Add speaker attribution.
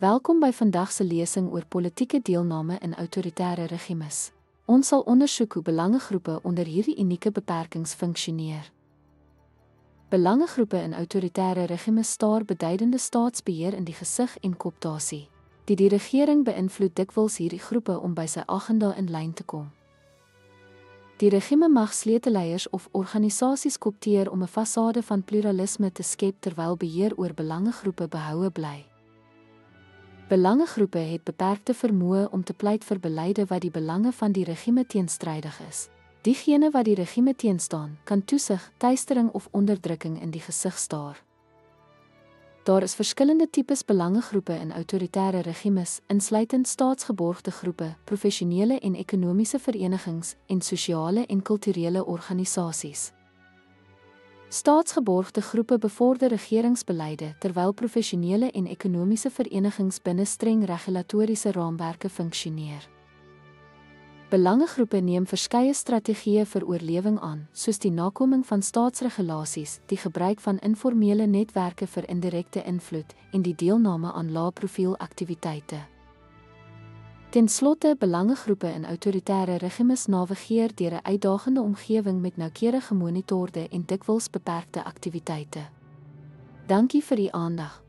Speaker 1: Welkom by vandag se lesing oor politieke deelname in autoritaire regimes. Ons sal ondersoek hoe belangegroepe onder hierdie unieke beperkings funksioneer. Belangegroepe in autoritaire regimes staar beduidende staatsbeheer in die gesig en kooptasie. Die regering beïnvloed dikwels hierdie groepe om by sy agenda in lyn te kom. Die regime mag sleutelleiers of organisasies koopteer om 'n fasade van pluralisme te skep terwyl beheer oor belangegroepe behoue bly. Belangegroepe het beperkte vermoë om te pleit vir beleide wat die belange van die regime teenstrydig is. Diegene wat die regime teenstaan, kan toesig, teistering of onderdrukking in die gesig staar. Daar is verskillende tipes belangegroepe in autoritaire regimes, insluitend staatsgeborgde groepe, professionele en ekonomiese verenigings en sosiale en kulturele organisasies. Staatsgeborgde groepe bevorder regeringsbeleide terwyl professionele en ekonomiese verenigings binne streng regulatoriese raamwerke funksioneer. Belangegroepe neem verskeie strategieë vir oorlewing aan, soos die nakoming van staatsregulasies, die gebruik van informele netwerke vir indirekte invloed en die deelname aan lae-profiel aktiwiteite. Ten slotte, belangegroepe in autoritaire regimes navigeer deur 'n uitdagende omgewing met noukeurig gemonitorde en dikwels beperkte aktiwiteite. Dankie vir die aandag.